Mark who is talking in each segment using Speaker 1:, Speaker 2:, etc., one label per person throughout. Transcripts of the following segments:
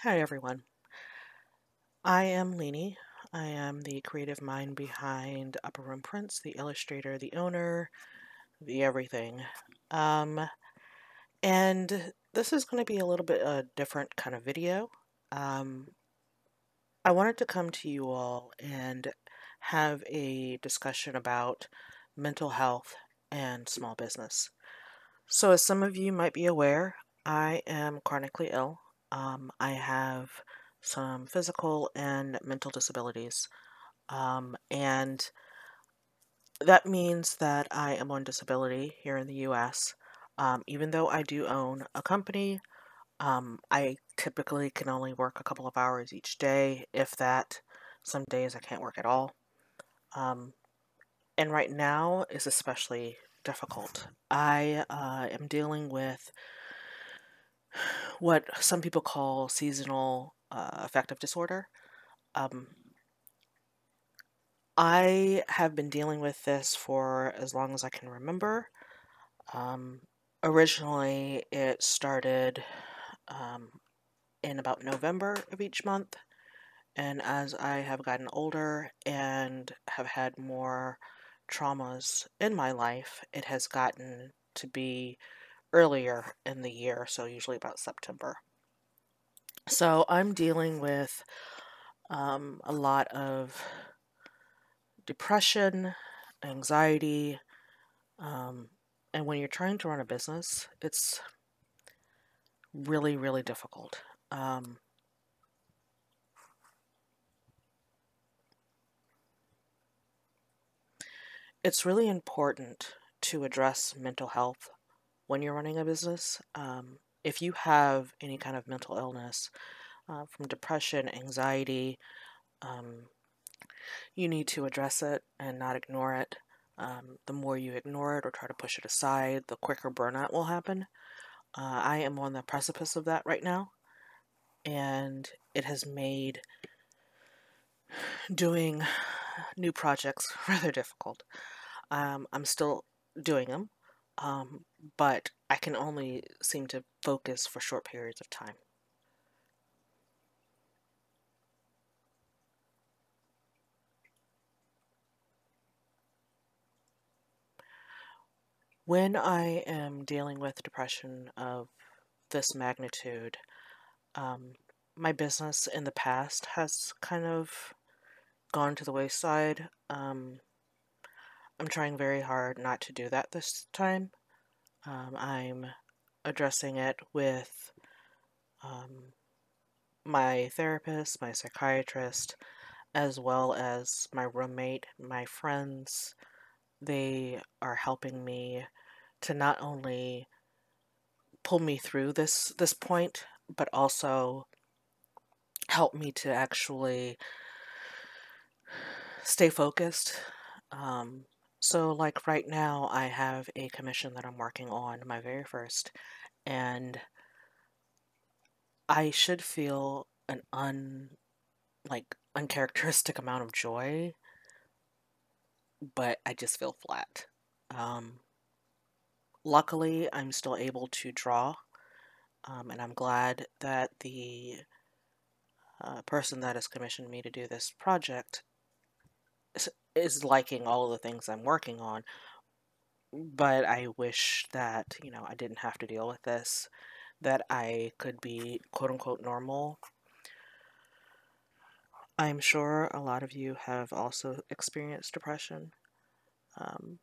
Speaker 1: Hi everyone. I am Linnie. I am the creative mind behind Upper Room Prints, the illustrator, the owner, the everything. Um, and this is going to be a little bit a different kind of video. Um, I wanted to come to you all and have a discussion about mental health and small business. So, as some of you might be aware, I am chronically ill. I have some physical and mental disabilities. And that means that I am on disability here in the US. Even though I do own a company, I typically can only work a couple of hours each day, if that. Some days I can't work at all. Um, and right now is especially difficult. I am dealing with what some people call seasonal affective disorder. Um, I have been dealing with this for as long as I can remember. Um, Originally, it started um, in about November of each month, and as I have gotten older and have had more traumas in my life, it has gotten to be earlier in the year, so usually about September. So I'm dealing with a lot of depression, anxiety, um, and when you're trying to run a business, it's really, really difficult. It's really important to address mental health when you're running a business. If you have any kind of mental illness, from depression, anxiety, um, you need to address it and not ignore it. The more you ignore it or try to push it aside, the quicker burnout will happen. I am on the precipice of that right now, and it has made doing new projects rather difficult. I'm still doing them, um, but I can only seem to focus for short periods of time. When I am dealing with depression of this magnitude, um, my business in the past has kind of gone to the wayside. I'm trying very hard not to do that this time. I'm addressing it with um, my therapist, my psychiatrist, as well as my roommate, my friends. They are helping me to not only pull me through this point, but also help me to actually stay focused. Um, so, like right now, I have a commission that I'm working on, my very first, and I should feel an uncharacteristic amount of joy, but I just feel flat. Um, Luckily, I'm still able to draw, and I'm glad that the person that has commissioned me to do this project is liking all of the things I'm working on. But I wish that, I didn't have to deal with this, that I could be quote unquote normal. I'm sure a lot of you have also experienced depression. Um,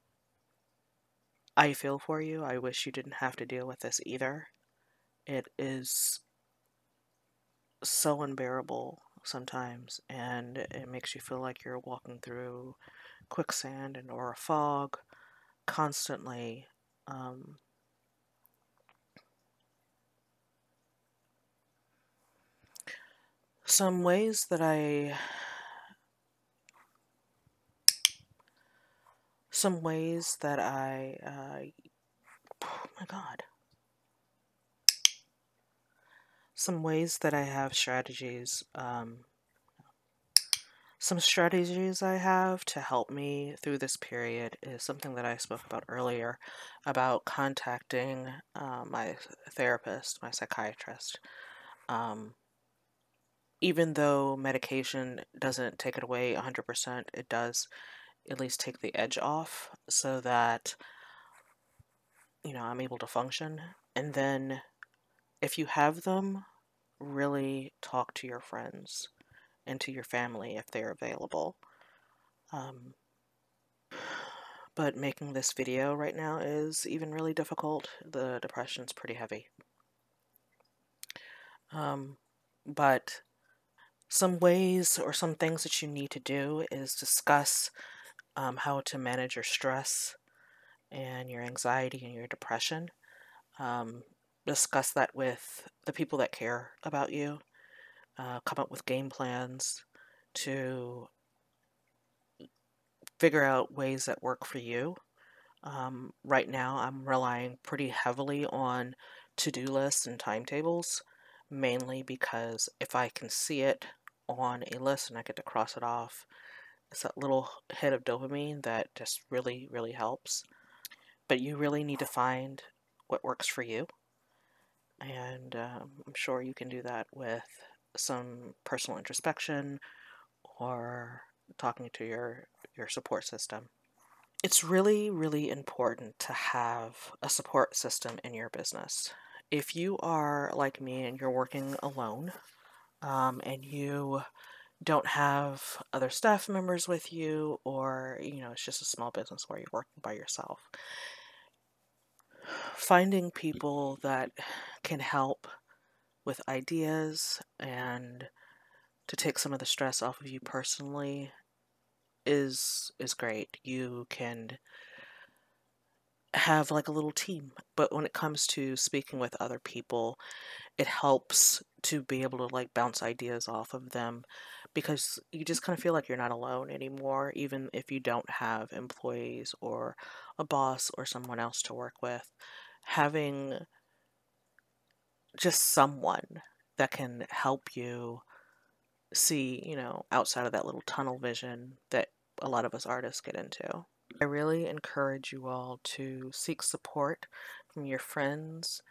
Speaker 1: I feel for you. I wish you didn't have to deal with this either. It is so unbearable sometimes, and it makes you feel like you're walking through quicksand and or a fog constantly. Um, some ways that I, some ways that I, oh my God, some ways that I have strategies. Some strategies I have to help me through this period is something that I spoke about earlier about contacting my therapist, my psychiatrist. Um, even though medication doesn't take it away 100%, it does at least take the edge off so that, I'm able to function. And then if you have them, really talk to your friends and to your family if they're available. But making this video right now is even really difficult. The depression's pretty heavy. But some ways or some things that you need to do is discuss how to manage your stress and your anxiety and your depression. Discuss that with the people that care about you. Come up with game plans to figure out ways that work for you. Right now, I'm relying pretty heavily on to-do lists and timetables, mainly because if I can see it on a list and I get to cross it off, it's that little hit of dopamine that just really, really helps. But you really need to find what works for you. And I'm sure you can do that with some personal introspection or talking to your support system. It's really, really important to have a support system in your business. If you are like me and you're working alone, and you don't have other staff members with you, or it's just a small business where you're working by yourself, finding people that can help with ideas and to take some of the stress off of you personally is great. You can have like a little team, but when it comes to speaking with other people, it helps to be able to like bounce ideas off of them, because you just kind of feel like you're not alone anymore, even if you don't have employees or a boss or someone else to work with. Having just someone that can help you see, outside of that little tunnel vision that a lot of us artists get into. I really encourage you all to seek support from your friends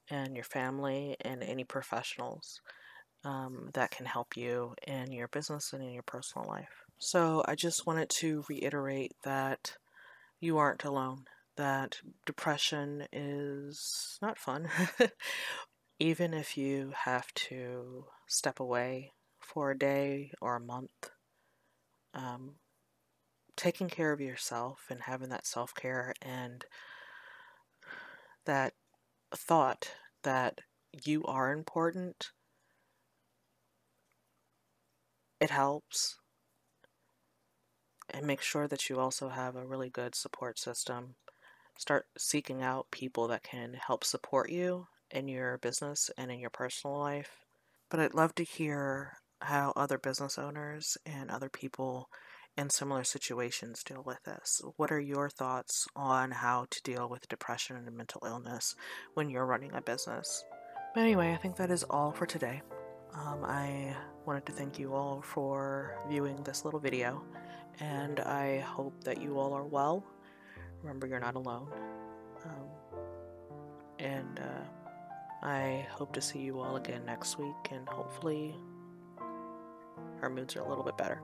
Speaker 1: and your family and any professionals that can help you in your business and in your personal life. So I just wanted to reiterate that you aren't alone, that depression is not fun. Even if you have to step away for a day or a month, taking care of yourself and having that self-care and that thought that you are important, it helps. And make sure that you also have a really good support system. Start seeking out people that can help support you in your business and in your personal life. But I'd love to hear how other business owners and other people in similar situations deal with this. What are your thoughts on how to deal with depression and mental illness when you're running a business? But anyway, I think that is all for today. I wanted to thank you all for viewing this little video, and I hope that you all are well. Remember, you're not alone. And I hope to see you all again next week, and hopefully our moods are a little bit better.